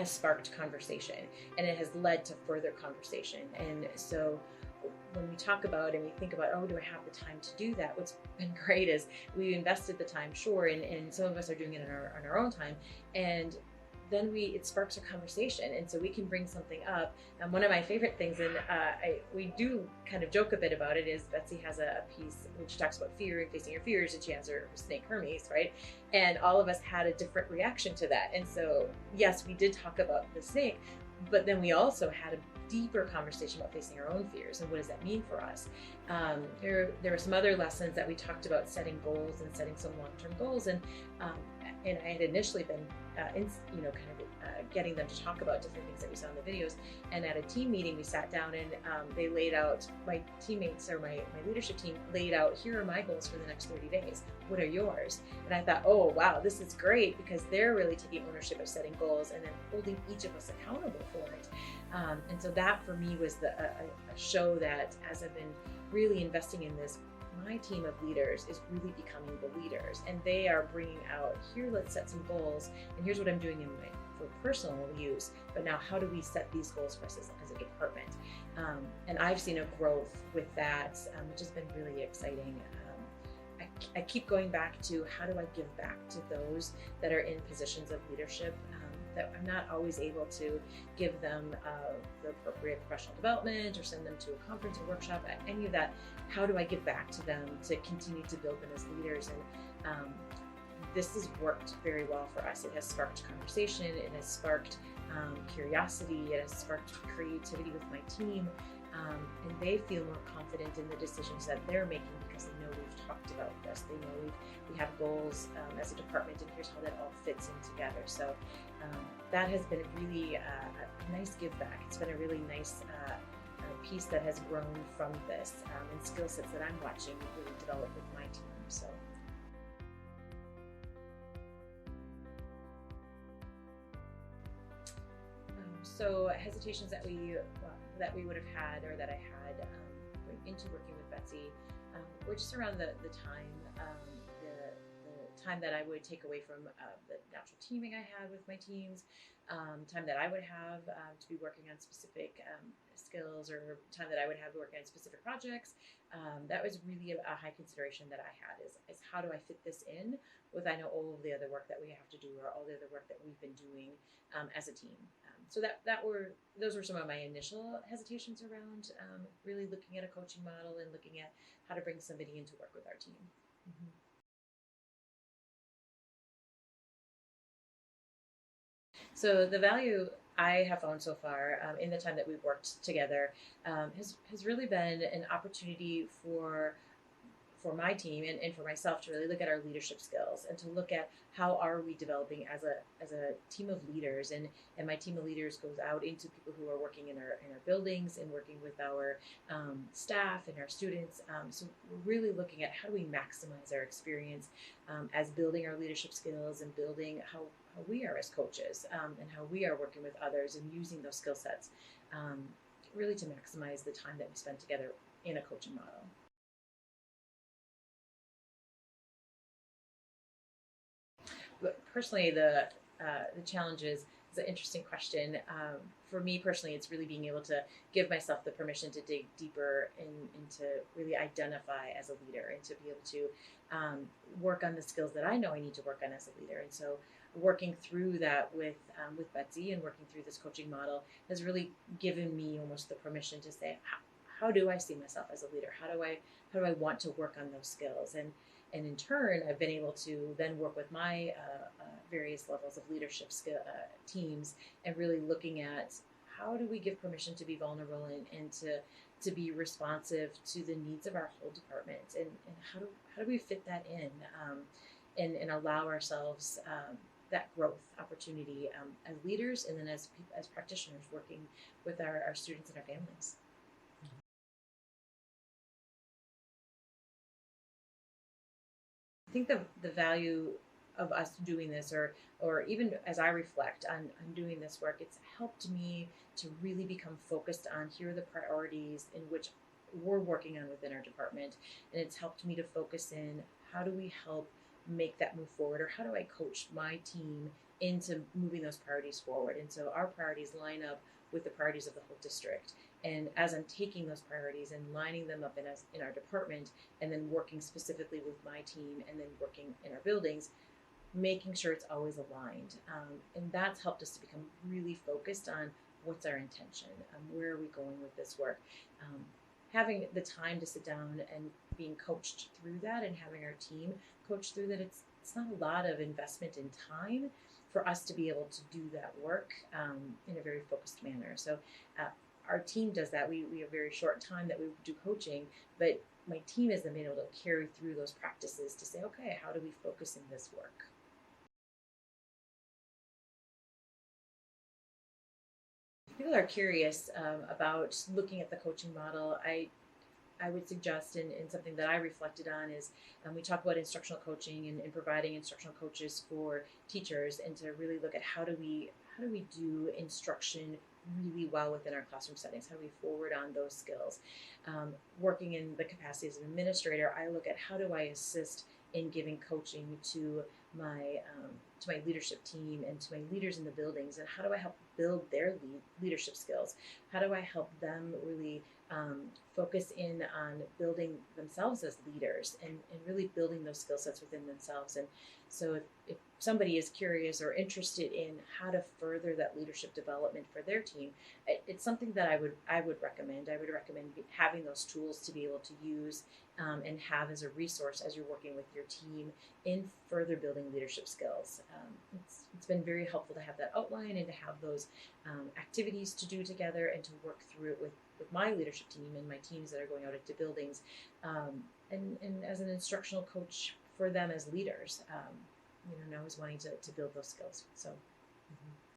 has sparked conversation, and it has led to further conversation. And so when we talk about and we think about, oh, do I have the time to do that? What's been great is we invested the time, sure, and some of us are doing it on our own time, and then it sparks a conversation, and so we can bring something up. And one of my favorite things, and we do kind of joke a bit about it, is Betsy has a piece which talks about fear and facing your fears, and she has her snake Hermes, right? And all of us had a different reaction to that. And so yes, we did talk about the snake, but then we also had a deeper conversation about facing our own fears and what does that mean for us. There were some other lessons that we talked about, setting goals and setting some long-term goals, and I had initially been getting them to talk about different things that we saw in the videos. And at a team meeting, we sat down and they laid out, my teammates or my leadership team laid out, here are my goals for the next 30 days. What are yours? And I thought, oh, wow, this is great, because they're really taking ownership of setting goals and then holding each of us accountable for it. And so that for me was a show that, as I've been really investing in this, my team of leaders is really becoming the leaders, and they are bringing out, here, let's set some goals, and here's what I'm doing for personal use, but now how do we set these goals for us as a department? And I've seen a growth with that, which has been really exciting. I keep going back to, how do I give back to those that are in positions of leadership, that I'm not always able to give them the appropriate professional development or send them to a conference or workshop, any of that. How do I give back to them to continue to build them as leaders? And this has worked very well for us. It has sparked conversation, it has sparked curiosity, it has sparked creativity with my team, and they feel more confident in the decisions that they're making, because they know we've talked about this. They know we have goals as a department, and here's how that all fits in together. So that has been a really nice give back. It's been a really nice piece that has grown from this, and skill sets that I'm watching really develop with my team. So hesitations that we would have had, or that I had going into working with Betsy, were just around the time, the time that I would take away from the natural teaming I had with my teams, time that I would have to be working on specific skills, or time that I would have working on specific projects. That was really a high consideration that I had, is how do I fit this in with, I know, all of the other work that we have to do, or all the other work that we've been doing as a team. So those were some of my initial hesitations around really looking at a coaching model and looking at how to bring somebody in to work with our team. Mm-hmm. So the value I have found so far in the time that we've worked together has really been an opportunity for my team and for myself to really look at our leadership skills, and to look at how are we developing as a team of leaders. And my team of leaders goes out into people who are working in our buildings, and working with our staff and our students. So we're really looking at how do we maximize our experience as building our leadership skills, and building how we are as coaches, and how we are working with others, and using those skill sets really to maximize the time that we spend together in a coaching model. But personally, the challenge is an interesting question. For me personally, it's really being able to give myself the permission to dig deeper and to really identify as a leader, and to be able to work on the skills that I know I need to work on as a leader. And so working through that with Betsy, and working through this coaching model, has really given me almost the permission to say, how do I see myself as a leader? How do I want to work on those skills? And in turn, I've been able to then work with my various levels of leadership teams, and really looking at how do we give permission to be vulnerable, and to be responsive to the needs of our whole department, and how do we fit that in, and allow ourselves that growth opportunity as leaders, and then as practitioners working with our students and our families. I think the value of us doing this, or even as I reflect on doing this work, it's helped me to really become focused on, here are the priorities in which we're working on within our department. And it's helped me to focus in, how do we help make that move forward, or how do I coach my team into moving those priorities forward? And so our priorities line up with the priorities of the whole district. And as I'm taking those priorities and lining them up in our department, and then working specifically with my team, and then working in our buildings, making sure it's always aligned. And that's helped us to become really focused on what's our intention, where are we going with this work. Having the time to sit down and being coached through that, and having our team coached through that, it's not a lot of investment in time for us to be able to do that work in a very focused manner. So uh, our team does that. We have a very short time that we do coaching, but my team has been able to carry through those practices to say, okay, how do we focus in this work? If people are curious about looking at the coaching model, I would suggest, and something that I reflected on is, we talk about instructional coaching, and providing instructional coaches for teachers, and to really look at how do we do instruction really well within our classroom settings? How do we forward on those skills? Working in the capacity as an administrator, I look at how do I assist in giving coaching my to my leadership team and to my leaders in the buildings, and how do I help build their leadership skills? How do I help them really focus in on building themselves as leaders, and really building those skill sets within themselves? And so if somebody is curious or interested in how to further that leadership development for their team, it's something that I would recommend. I would recommend having those tools to be able to use, and have as a resource as you're working with your team in further building leadership skills. It's been very helpful to have that outline, and to have those activities to do together, and to work through it with my leadership team and my teams that are going out into buildings, and as an instructional coach for them as leaders, and I was wanting to build those skills. So. Mhm.